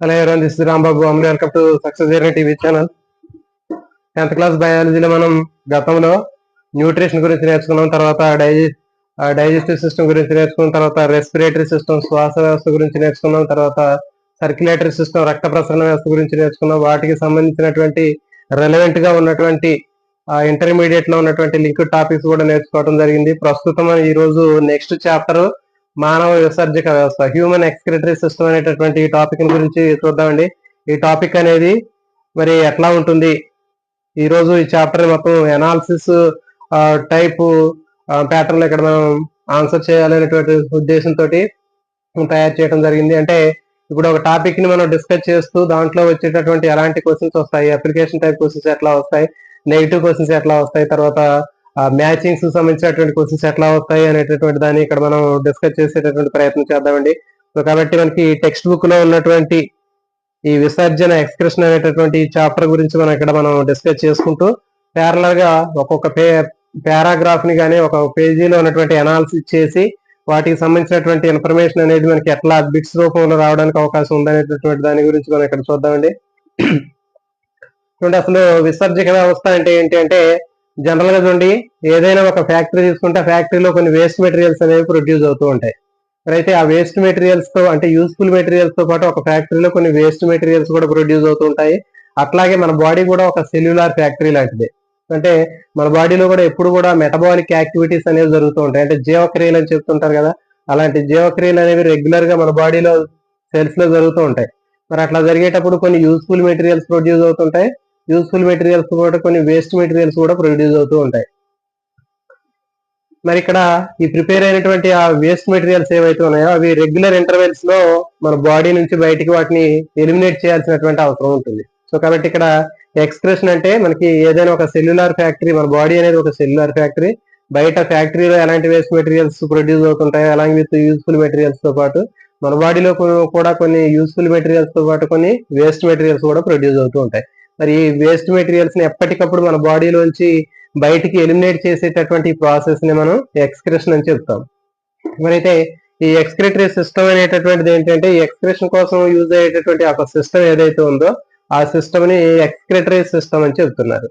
Hello everyone, this is Rambabu. Welcome to Success Journey TV channel. 10th class బయాలజీలో మనం గతంలో nutrition గురించి నేర్చుకున్నాం. తర్వాత డైజెస్టివ్ సిస్టమ్ గురించి నేర్చుకున్న తర్వాత రెస్పిరేటరీ సిస్టమ్ శ్వాస వ్యవస్థ గురించి నేర్చుకున్నాం. తర్వాత సర్క్యులేటరీ సిస్టమ్ రక్త ప్రసరణ వ్యవస్థ గురించి నేర్చుకున్నాం. వాటికి సంబంధించినటువంటి రెలవెంట్ గా ఉన్నటువంటి ఇంటర్మీడియట్ లో ఉన్నటువంటి లింక్ టాపిక్స్ కూడా నేర్చుకోవడం జరిగింది. ప్రస్తుతం ఈ రోజు నెక్స్ట్ చాప్టర్ మానవ విసర్జక వ్యవస్థ, హ్యూమన్ ఎక్స్క్రిటరీ సిస్టమ్ అనేటటువంటి ఈ టాపిక్ గురించి చూద్దామండి. ఈ టాపిక్ అనేది మరి ఎట్లా ఉంటుంది, ఈ రోజు ఈ చాప్టర్ మొత్తం ఎనాలిసిస్ టైప్ ప్యాటర్న్ ఇక్కడ మనం ఆన్సర్ చేయాలనేటువంటి ఉద్దేశంతో తయారు చేయడం జరిగింది. అంటే ఇప్పుడు ఒక టాపిక్ ని మనం డిస్కస్ చేస్తూ దాంట్లో వచ్చేటటువంటి ఎలాంటి క్వశ్చన్స్ వస్తాయి, అప్లికేషన్ టైప్ క్వశ్చన్స్ ఎట్లా వస్తాయి, నెగిటివ్ క్వశ్చన్స్ ఎట్లా వస్తాయి, తర్వాత మ్యాచింగ్స్ సంబంధించినటువంటి క్వశ్చన్స్ ఎట్లా వస్తాయి అనేటటువంటి దాన్ని ఇక్కడ మనం డిస్కస్ చేసేటటువంటి ప్రయత్నం చేద్దామండి. సో కాబట్టి మనకి టెక్స్ట్ బుక్ లో ఉన్నటువంటి ఈ విసర్జన ఎక్స్ప్రెషన్ అనేటటువంటి చాప్టర్ గురించి మనం డిస్కస్ చేసుకుంటూ ప్యారలల్ గా ఒక్కొక్క పారాగ్రాఫ్ ని కానీ ఒక పేజీలో ఉన్నటువంటి అనాలిసిస్ చేసి వాటికి సంబంధించినటువంటి ఇన్ఫర్మేషన్ అనేది మనకి ఎట్లా బిట్స్ రూపంలో రావడానికి అవకాశం ఉందనేటటువంటి దాని గురించి మనం ఇక్కడ చూద్దామండి. చూడండి, అసలు విసర్జక వ్యవస్థ అంటే ఏంటి అంటే జనరల్ గా చూడండి, ఏదైనా ఒక ఫ్యాక్టరీ తీసుకుంటే ఆ ఫ్యాక్టరీలో కొన్ని వేస్ట్ మెటీరియల్స్ అనేవి ప్రొడ్యూస్ అవుతూ ఉంటాయి. అయితే ఆ వేస్ట్ మెటీరియల్స్ తో అంటే యూస్ఫుల్ మెటీరియల్స్ తో పాటు ఒక ఫ్యాక్టరీలో కొన్ని వేస్ట్ మెటీరియల్స్ కూడా ప్రొడ్యూస్ అవుతూ ఉంటాయి. అట్లాగే మన బాడీ కూడా ఒక సెల్యులార్ ఫ్యాక్టరీ లాంటిది. అంటే మన బాడీలో కూడా ఎప్పుడు కూడా మెటబాలిక్ యాక్టివిటీస్ అనేవి జరుగుతూ ఉంటాయి. అంటే జీవక్రియలు అని చెప్తుంటారు కదా, అలాంటి జీవక్రియలు అనేవి రెగ్యులర్ గా మన బాడీలో సెల్స్ లో జరుగుతూ ఉంటాయి. మరి అట్లా జరిగేటప్పుడు కొన్ని యూస్ఫుల్ మెటీరియల్స్ ప్రొడ్యూస్ అవుతుంటాయి, యూస్ఫుల్ మెటీరియల్స్ కూడా కొన్ని వేస్ట్ మెటీరియల్స్ కూడా ప్రొడ్యూస్ అవుతూ ఉంటాయి. మరి ఇక్కడ ఈ ప్రిపేర్ అయినటువంటి ఆ వేస్ట్ మెటీరియల్స్ ఏవైతే ఉన్నాయో అవి రెగ్యులర్ ఇంటర్వెల్స్ లో మన బాడీ నుంచి బయటికి వాటిని ఎలిమినేట్ చేయాల్సినటువంటి అవసరం ఉంటుంది. సో కాబట్టి ఇక్కడ ఎక్స్క్రెషన్ అంటే మనకి ఏదైనా ఒక సెల్యులార్ ఫ్యాక్టరీ, మన బాడీ అనేది ఒక సెల్యులార్ ఫ్యాక్టరీ, బయట ఫ్యాక్టరీలో ఎలాంటి వేస్ట్ మెటీరియల్స్ ప్రొడ్యూస్ అవుతుంటాయి అలాగే విత్ యూస్ఫుల్ మెటీరియల్స్ తో పాటు మన బాడీలో కూడా కొన్ని యూస్ఫుల్ మెటీరియల్స్ తో పాటు కొన్ని వేస్ట్ మెటీరియల్స్ కూడా ప్రొడ్యూస్ అవుతూ ఉంటాయి. మరి ఈ వేస్ట్ మెటీరియల్స్ ని ఎప్పటికప్పుడు మన బాడీలోంచి బయటికి ఎలిమినేట్ చేసేటటువంటి ప్రాసెస్ ని మనం ఎక్స్క్రెషన్ అని చెప్తాం. మరైతే ఈ ఎక్స్క్రిటరీ సిస్టమ్ అనేటటువంటిది ఏంటంటే ఈ ఎక్స్క్రెషన్ కోసం యూజ్ అయ్యేటటువంటి ఒక సిస్టమ్ ఏదైతే ఉందో ఆ సిస్టమ్ ని ఎక్స్క్రిటరీ సిస్టమ్ అని చెప్తున్నారు.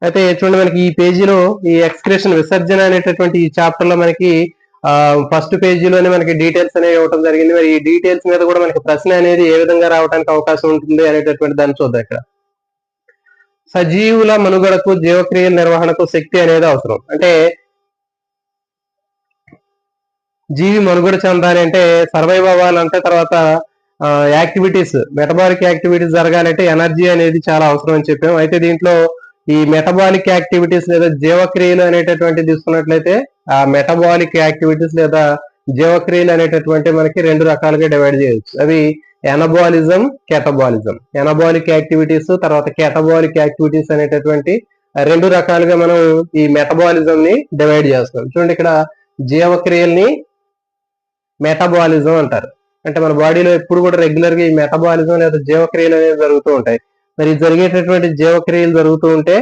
అయితే చూడండి, మనకి ఈ పేజీలో ఈ ఎక్స్క్రెషన్ విసర్జన అనేటటువంటి ఈ చాప్టర్ లో మనకి ఫస్ట్ పేజీలోనే మనకి డీటెయిల్స్ అనేవి ఇవ్వడం జరిగింది. మరి ఈ డీటెయిల్స్ మీద కూడా మనకి ప్రశ్న అనేది ఏ విధంగా రావడానికి అవకాశం ఉంటుంది అనేటటువంటి దాన్ని చూద్దాం. ఇక్కడ సజీవుల మనుగడకు జీవక్రియల నిర్వహణకు శక్తి అనేది అవసరం. అంటే జీవి మనుగడ చెందాలి అంటే, సర్వైవ్ అవ్వాలంటే, తర్వాత యాక్టివిటీస్ మెటబాలిక్ యాక్టివిటీస్ జరగాలంటే ఎనర్జీ అనేది చాలా అవసరం అని చెప్పాము. అయితే దీంట్లో ఈ మెటబాలిక్ యాక్టివిటీస్ లేదా జీవక్రియలు అనేటటువంటి తీసుకున్నట్లయితే ఆ మెటబాలిక్ యాక్టివిటీస్ లేదా జీవక్రియలు అనేటటువంటి మనకి రెండు రకాలుగా డివైడ్ చేయొచ్చు. అవి ఎనబాలిజం, కెటబాలిజం. ఎనబాలిక్ యాక్టివిటీస్ తర్వాత కెటబాలిక్ యాక్టివిటీస్ అనేటటువంటి రెండు రకాలుగా మనం ఈ మెటబాలిజం ని డివైడ్ చేస్తాం. చూడండి, ఇక్కడ జీవక్రియల్ని మెటబాలిజం అంటారు. అంటే మన బాడీలో ఎప్పుడు కూడా రెగ్యులర్ గా ఈ మెటబాలిజం లేదా జీవక్రియలు అనేవి జరుగుతూ ఉంటాయి. మరి జరిగేటటువంటి జీవక్రియలు జరుగుతూ ఉంటే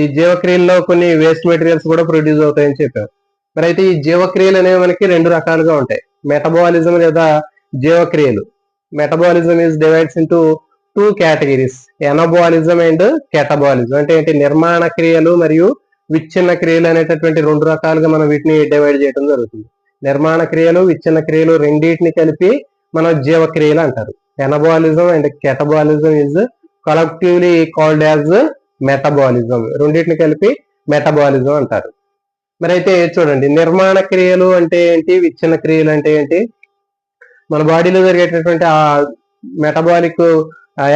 ఈ జీవక్రియల్లో కొన్ని వేస్ట్ మెటీరియల్స్ కూడా ప్రొడ్యూస్ అవుతాయని చెప్పారు. మరి అయితే ఈ జీవక్రియలు అనేవి మనకి రెండు రకాలుగా ఉంటాయి, మెటబాలిజం లేదా జీవక్రియలు. Metabolism is divides into two categories, anabolism and catabolism. అంటే ఏంటి, నిర్మాణ క్రియలు మరియు విచ్ఛిన్న క్రియలు అనేటటువంటి రెండు రకాలుగా మనం వీటిని డివైడ్ చేయడం జరుగుతుంది. నిర్మాణ క్రియలు, విచ్ఛిన్న క్రియలు రెండింటిని కలిపి మనం జీవక్రియలు అంటారు. Anabolism and catabolism is collectively called as metabolism. రెండింటిని కలిపి మెటబాలిజం అంటారు. మరి అయితే చూడండి, నిర్మాణ క్రియలు అంటే ఏంటి, విచ్ఛిన్న క్రియలు అంటే ఏంటి, మన బాడీలో జరిగేటటువంటి ఆ మెటబాలిక్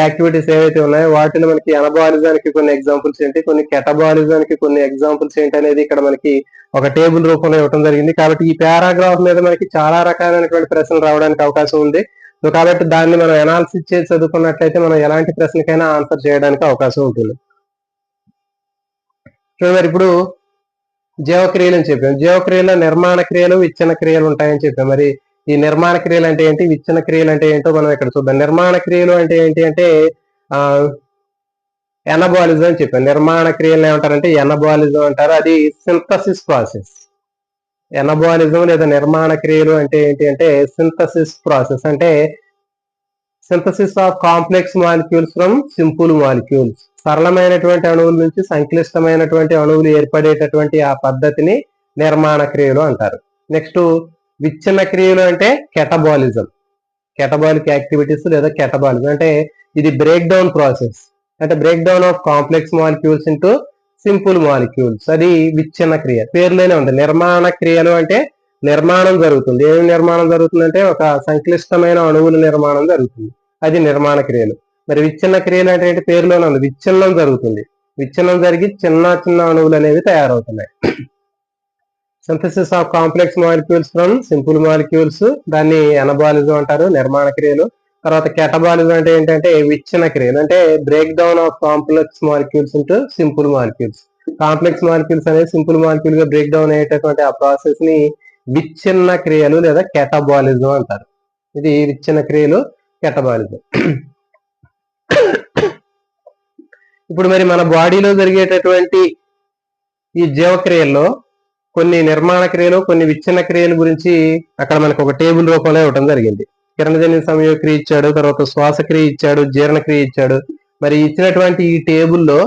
యాక్టివిటీస్ ఏవైతే ఉన్నాయో వాటిలో మనకి ఎనబాలిజానికి కొన్ని ఎగ్జాంపుల్స్ ఏంటి, కొన్ని కెటబాలిజానికి కొన్ని ఎగ్జాంపుల్స్ ఏంటి అనేది ఇక్కడ మనకి ఒక టేబుల్ రూపంలో ఇవ్వడం జరిగింది. కాబట్టి ఈ పారాగ్రాఫ్ మీద మనకి చాలా రకాలైనటువంటి ప్రశ్నలు రావడానికి అవకాశం ఉంది. సో కాబట్టి దాన్ని మనం అనాలిసిస్ చేసి చదువుకున్నట్లయితే మనం ఎలాంటి ప్రశ్నకైనా ఆన్సర్ చేయడానికి అవకాశం ఉంటుంది. చూడండి, ఇప్పుడు జీవక్రియలు అని చెప్పాం. జీవక్రియలో నిర్మాణ క్రియలు, విచ్ఛిన్న క్రియలు ఉంటాయని చెప్పాం. మరి ఈ నిర్మాణ క్రియలు అంటే ఏంటి, విచ్ఛిన్న క్రియలు అంటే ఏంటో మనం ఇక్కడ చూద్దాం. నిర్మాణ క్రియలు అంటే ఏంటి అంటే ఎనబాలిజం అని చెప్పాం. నిర్మాణ క్రియలు ఏమంటారంటే ఎనబాలిజం అంటారు. అది సింథసిస్ ప్రాసెస్. ఎనబాలిజం లేదా నిర్మాణ క్రియలు అంటే ఏంటి అంటే సింథసిస్ ప్రాసెస్, అంటే synthesis of complex molecules from simple molecules. సరళమైనటువంటి అణువుల నుంచి సంక్లిష్టమైనటువంటి అణువులు ఏర్పడేటటువంటి ఆ పద్ధతిని నిర్మాణ క్రియలు అంటారు. నెక్స్ట్ విచ్ఛిన్న క్రియలు అంటే కెటబాలిజం, కెటబాలిక్ యాక్టివిటీస్ లేదా కెటబాలిజం అంటే ఇది బ్రేక్ డౌన్ ప్రాసెస్, అంటే break down of complex molecules into simple molecules, అది విచ్ఛిన్న క్రియ. పేర్లోనే ఉంది. నిర్మాణ క్రియలు అంటే నిర్మాణం జరుగుతుంది. ఏమి నిర్మాణం జరుగుతుంది అంటే ఒక సంక్లిష్టమైన అణువుల నిర్మాణం జరుగుతుంది, అది నిర్మాణ క్రియలు. మరి విచ్ఛిన్న క్రియలు అంటే ఏంటి? పేరులోనే ఉంది, విచ్ఛిన్నం జరుగుతుంది. విచ్ఛిన్నం జరిగి చిన్న చిన్న అణువులు అనేవి తయారవుతున్నాయి. Synthesis of complex molecules from simple molecules, దాన్ని ఎనబాలిజం అంటారు, నిర్మాణ క్రియలు. తర్వాత కెటబాలిజం అంటే ఏంటంటే విచ్ఛిన్న క్రియలు, అంటే break down of complex molecules into simple molecules. Complex molecules అనేది సింపుల్ మాలిక్యూల్ గా బ్రేక్ డౌన్ అయ్యేటటువంటి ఆ ప్రాసెస్ ని విచ్ఛిన్న క్రియలు లేదా కెటబాలిజం అంటారు. ఇది విచ్ఛిన్న క్రియలు, కెటబాలిజం. ఇప్పుడు మరి మన బాడీలో జరిగేటటువంటి ఈ జీవక్రియల్లో కొన్ని నిర్మాణ క్రియలు, కొన్ని విచ్ఛిన్న క్రియల గురించి అక్కడ మనకు ఒక టేబుల్ రూపంలో ఇవ్వడం జరిగింది. కిరణజన్య సంయోగక్రియ ఇచ్చాడు, తర్వాత శ్వాసక్రియ ఇచ్చాడు, జీర్ణక్రియ ఇచ్చాడు. మరి ఇచ్చినటువంటి ఈ టేబుల్లో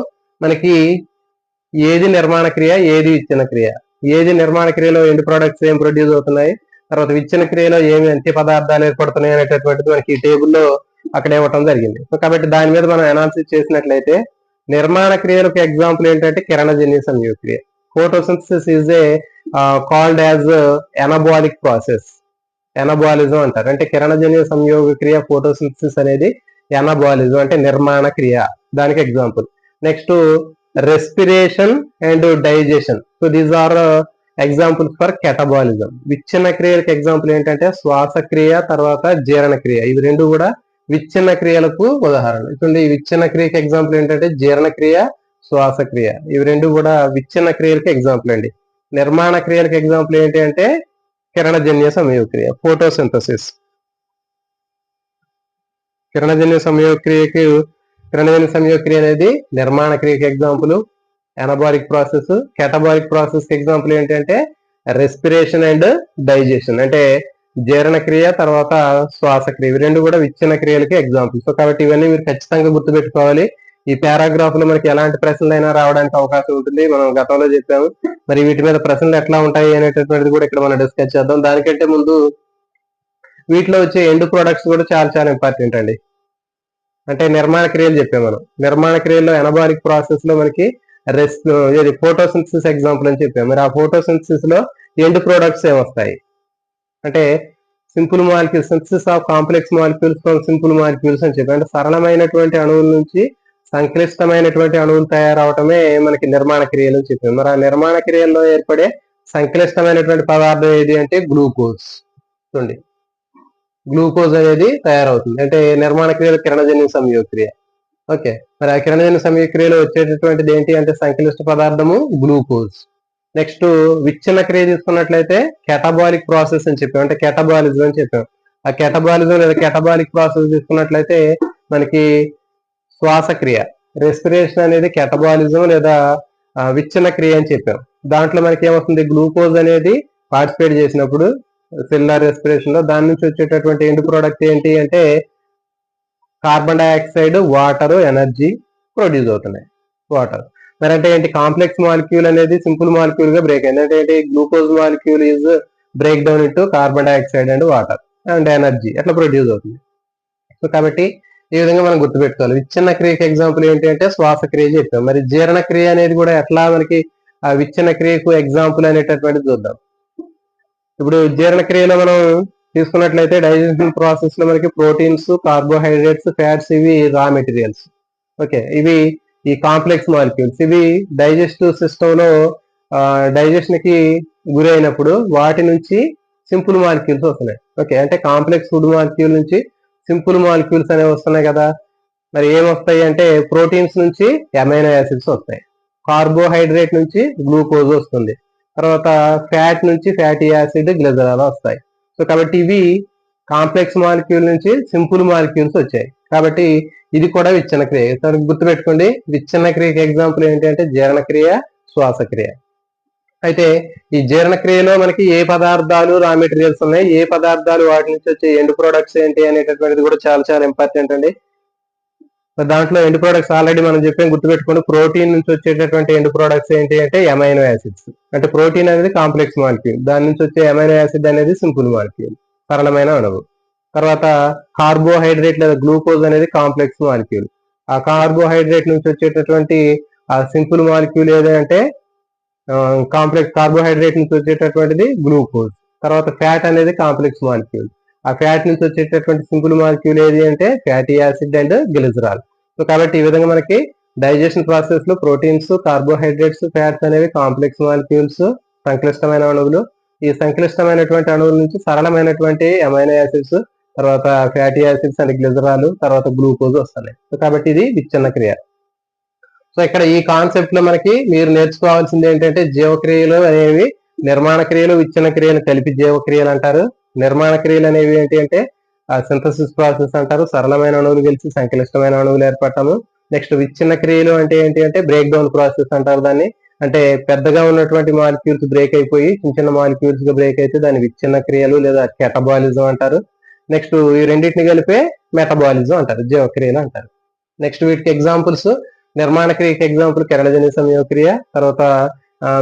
మనకి ఏది నిర్మాణ క్రియ, ఏది విచ్ఛిన్న క్రియ, ఏది నిర్మాణ క్రియలో ఎండ్ ప్రొడక్ట్స్ ఏం ప్రొడ్యూస్ అవుతున్నాయి, తర్వాత విచ్ఛిన్న క్రియలో ఏమి అంత్య పదార్థాలు ఏర్పడుతున్నాయి అనేటటువంటిది మనకి ఈ టేబుల్లో అక్కడ ఇవ్వటం జరిగింది. సో కాబట్టి దాని మీద మనం అనాలిసిస్ చేసినట్లయితే నిర్మాణ క్రియలకు ఎగ్జాంపుల్ ఏంటంటే కిరణజన్య సంయోగక్రియ. Photosynthesis is a called as anabolic process, anabolism అంటారు. అంటే కిరణజన్య సంయోగ క్రియ ఫోటోసింథసిస్ అనేది ఎనబాలిజం అంటే నిర్మాణ క్రియ, దానికి example. Next respiration and digestion, so these are examples for catabolism. విచ్ఛిన్న క్రియలకు ఎగ్జాంపుల్ ఏంటంటే శ్వాసక్రియ, తర్వాత జీర్ణక్రియ. ఇవి రెండు కూడా విచ్ఛిన్న క్రియలకు ఉదాహరణ. ఇప్పుడు ఈ విచ్ఛిన్న క్రియకి ఎగ్జాంపుల్ ఏంటంటే జీర్ణక్రియ, శ్వాసక్రియ. ఇవి రెండు కూడా విచ్ఛిన్న క్రియలకు ఎగ్జాంపుల్ అండి. నిర్మాణ క్రియలకు ఎగ్జాంపుల్ ఏంటి అంటే కిరణజన్య సంయోగక్రియ, ఫోటోసింథసిస్. కిరణజన్య సంయోగక్రియ అనేది నిర్మాణ క్రియకి example, anabolic process. Catabolic process కి ఎగ్జాంపుల్ ఏంటంటే రెస్పిరేషన్ అండ్ డైజెషన్, అంటే జీర్ణక్రియ తర్వాత శ్వాసక్రియ. ఇవి రెండు కూడా విచ్ఛిన్న క్రియలకి ఎగ్జాంపుల్. సో కాబట్టి ఇవన్నీ మీరు ఖచ్చితంగా గుర్తుపెట్టుకోవాలి. ఈ పారాగ్రాఫ్ లో మనకి ఎలాంటి ప్రశ్నలు అయినా రావడానికి అవకాశం ఉంటుంది, మనం గతంలో చెప్పాము. మరి వీటి మీద ప్రశ్నలు ఎట్లా ఉంటాయి అనేటటువంటిది కూడా ఇక్కడ మనం డిస్కస్ చేద్దాం. దానికంటే ముందు వీటిలో వచ్చే ఎండ్ ప్రొడక్ట్స్ కూడా చాలా చాలా ఇంపార్టెంట్ అండి. అంటే నిర్మాణ క్రియలు చెప్పాము మనం. నిర్మాణ క్రియల్లో ఎనబాలిక్ ప్రాసెస్ లో మనకి ఫోటోసింథసిస్ ఎగ్జాంపుల్ అని చెప్పాము. మరి ఆ ఫోటోసింథసిస్ లో ఎండ్ ప్రొడక్ట్స్ ఏమొస్తాయి అంటే simple molecules, synthesis of complex molecules from simple molecules అని చెప్పి, అంటే సరళమైనటువంటి అణువుల నుంచి సంక్లిష్టమైనటువంటి అణువులు తయారవటమే మనకి నిర్మాణ క్రియలు అని చెప్పాము. మరి ఆ నిర్మాణ క్రియల్లో ఏర్పడే సంక్లిష్టమైనటువంటి పదార్థం ఏది అంటే గ్లూకోజ్. చూడండి, గ్లూకోజ్ అనేది తయారవుతుంది. అంటే నిర్మాణ క్రియలు కిరణజన్య సంయోగక్రియ. ఓకే, మరి ఆ కిరణజన్య సంయోగక్రియలో వచ్చేటటువంటిది ఏంటి అంటే సంక్లిష్ట పదార్థము గ్లూకోజ్. నెక్స్ట్ విచ్ఛిన్న క్రియ తీసుకున్నట్లయితే కెటబాలిక్ ప్రాసెస్ అని చెప్పాం, అంటే కెటబాలిజం అని చెప్పాం. ఆ కెటబాలిజం లేదా కెటబాలిక్ ప్రాసెస్ తీసుకున్నట్లయితే మనకి శ్వాసక్రియ, రెస్పిరేషన్ అనేది కెటబాలిజం లేదా విచ్ఛిన్న క్రియ అని చెప్పాం. దాంట్లో మనకి ఏమవుతుంది, గ్లూకోజ్ అనేది పార్టిసిపేట్ చేసినప్పుడు సెల్యులార్ రెస్పిరేషన్ లో దాని నుంచి వచ్చేటటువంటి ఎండ్ ప్రోడక్ట్ ఏంటి అంటే carbon dioxide, water, energy produce అవుతున్నాయి. వాటర్ మరి అంటే ఏంటి, కాంప్లెక్స్ మాలిక్యూల్ అనేది సింపుల్ మాలిక్యూల్ గా బ్రేక్ అయింది. అంటే ఏంటి, glucose molecule is break down into carbon dioxide and water and energy అట్లా ప్రొడ్యూస్ అవుతుంది. సో కాబట్టి ఈ విధంగా మనం గుర్తుపెట్టుకోవాలి. విచ్ఛిన్న క్రియకి ఎగ్జాంపుల్ ఏంటి అంటే శ్వాసక్రియ చెప్పాం. మరి జీర్ణక్రియ అనేది కూడా ఎట్లా మనకి ఆ విచ్ఛిన్న క్రియకు ఎగ్జాంపుల్ అనేటటువంటిది చూద్దాం. ఇప్పుడు జీర్ణక్రియలో మనం తీసుకున్నట్లయితే డైజెషన్ ప్రాసెస్ లో మనకి ప్రోటీన్స్, కార్బోహైడ్రేట్స్, ఫ్యాట్స్ ఇవి రా మెటీరియల్స్. ఓకే, ఇవి ఈ కాంప్లెక్స్ మాలిక్యూల్స్. ఇవి డైజెస్టివ్ సిస్టమ్ లో డైజెషన్ కి గురైనప్పుడు వాటి నుంచి సింపుల్ మాలిక్యూల్స్ వస్తున్నాయి. ఓకే, అంటే కాంప్లెక్స్ ఫుడ్ మాలిక్యూల్ నుంచి సింపుల్ మాలిక్యూల్స్ అనేవి వస్తున్నాయి కదా. మరి ఏమొస్తాయి అంటే ప్రోటీన్స్ నుంచి అమైనో యాసిడ్స్ వస్తాయి, కార్బోహైడ్రేట్ నుంచి గ్లూకోజ్ వస్తుంది, తర్వాత ఫ్యాట్ నుంచి ఫ్యాటీ యాసిడ్, గ్లిజరాల్ వస్తాయి. సో కాబట్టి ఇవి కాంప్లెక్స్ మాలిక్యూల్ నుంచి సింపుల్ మాలిక్యూల్స్ వచ్చాయి. కాబట్టి ఇది కూడా విచ్ఛిన్న క్రియ. గుర్తుపెట్టుకోండి, విచ్ఛిన్న క్రియకి ఎగ్జాంపుల్ ఏంటి అంటే జీర్ణక్రియ, శ్వాసక్రియ. అయితే ఈ జీర్ణక్రియలో మనకి ఏ పదార్థాలు రా మెటీరియల్స్ ఉన్నాయి, ఏ పదార్థాలు వాటి నుంచి వచ్చే ఎండ్ ప్రొడక్ట్స్ ఏంటి అనేటటువంటిది కూడా చాలా చాలా ఇంపార్టెంట్ అండి. దాంట్లో ఎండ్ ప్రొడక్ట్స్ ఆల్రెడీ మనం చెప్పాం, గుర్తుపెట్టుకోండి. ప్రోటీన్ నుంచి వచ్చేటటువంటి ఎండ్ ప్రొడక్ట్స్ ఏంటి అంటే అమైనో యాసిడ్స్. అంటే ప్రోటీన్ అనేది కాంప్లెక్స్ మాలిక్యూల్, దాని నుంచి వచ్చే అమైనో యాసిడ్ అనేది సింపుల్ మాలిక్యూల్, సరళమైన అణువు. తర్వాత కార్బోహైడ్రేట్ లేదా గ్లూకోజ్ అనేది కాంప్లెక్స్ మాలిక్యూల్. ఆ కార్బోహైడ్రేట్ నుంచి వచ్చేటటువంటి ఆ సింపుల్ మాలిక్యూల్ ఏదంటే కాంప్లెక్స్ కార్బోహైడ్రేట్ నుంచి వచ్చేటటువంటిది గ్లూకోజ్. తర్వాత ఫ్యాట్ అనేది కాంప్లెక్స్ మాలిక్యూల్. ఆ ఫ్యాట్ నుంచి వచ్చేటటువంటి సింపుల్ మాలిక్యూల్ ఏది అంటే fatty acid and glycerol. So కాబట్టి ఈ విధంగా మనకి డైజెషన్ ప్రాసెస్ లో ప్రోటీన్స్, కార్బోహైడ్రేట్స్, ఫ్యాట్స్ అనేవి కాంప్లెక్స్ మాలిక్యూల్స్, సంక్లిష్టమైన అణువులు. ఈ సంక్లిష్టమైనటువంటి అణువుల నుంచి సరళమైనటువంటి అమైనో యాసిడ్స్, తర్వాత ఫ్యాటీ యాసిడ్స్ అండ్ గ్లిజరాలు, తర్వాత గ్లూకోజ్ వస్తున్నాయి. సో కాబట్టి ఇది విచ్ఛిన్న క్రియ. సో ఇక్కడ ఈ కాన్సెప్ట్ లో మనకి మీరు నేర్చుకోవాల్సింది ఏంటంటే జీవక్రియలు అనేవి నిర్మాణ క్రియలు, విచ్ఛిన్న క్రియలు కలిపి జీవక్రియలు అంటారు. నిర్మాణ క్రియలు అనేవి ఏంటి అంటే సింథసిస్ ప్రాసెస్ అంటారు, సరళమైన అణువులు కలిసి సంక్లిష్టమైన అణువులు ఏర్పడటము. నెక్స్ట్ విచ్ఛిన్న క్రియలు అంటే ఏంటి అంటే బ్రేక్ డౌన్ ప్రాసెస్ అంటారు దాన్ని. అంటే పెద్దగా ఉన్నటువంటి మాలిక్యూల్స్ బ్రేక్ అయిపోయి చిన్న చిన్న మాలిక్యూల్స్ గా బ్రేక్ అయితే దాన్ని విచ్ఛిన్న క్రియలు లేదా కెటబాలిజం అంటారు. నెక్స్ట్ ఈ రెండింటిని కలిపే మెటబాలిజం అంటారు, జీవక్రియలు అంటారు. నెక్స్ట్ వీటికి ఎగ్జాంపుల్స్, నిర్మాణ క్రియకి ఎగ్జాంపుల్ కెరళజన్య సంయోగక్రియ, తర్వాత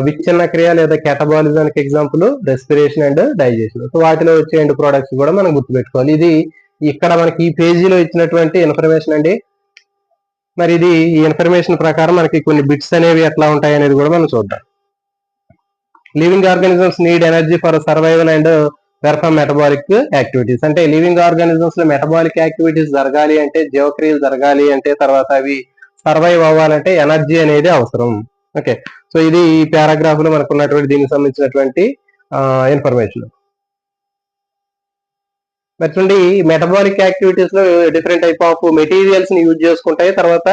విచ్ఛిన్న క్రియ లేదా కెటబాలిజానికి example respiration and digestion. So వాటిలో వచ్చే ఎండ్ ప్రొడక్ట్స్ కూడా మనం గుర్తుపెట్టుకోవాలి. ఇది ఇక్కడ మనకి ఈ పేజీలో ఇచ్చినటువంటి ఇన్ఫర్మేషన్ అండి. మరి ఇది ఈ ఇన్ఫర్మేషన్ ప్రకారం మనకి కొన్ని బిట్స్ అనేవి ఎట్లా ఉంటాయి అనేది కూడా మనం చూద్దాం. Living organisms need energy for survival and perform metabolic activities. అంటే లివింగ్ ఆర్గానిజమ్స్ లో మెటబాలిక్ యాక్టివిటీస్ జరగాలి అంటే, జీవక్రియలు జరగాలి అంటే, తర్వాత అవి సర్వైవ్ అవ్వాలంటే ఎనర్జీ అనేది అవసరం. ఓకే, సో ఇది ఈ పారాగ్రాఫ్ లో మనకు ఉన్నటువంటి దీనికి సంబంధించినటువంటి ఇన్ఫర్మేషన్. మరి మెటబాలిక్ యాక్టివిటీస్ లో డిఫరెంట్ టైప్ ఆఫ్ మెటీరియల్స్ ని యూజ్ చేసుకుంటాయి, తర్వాత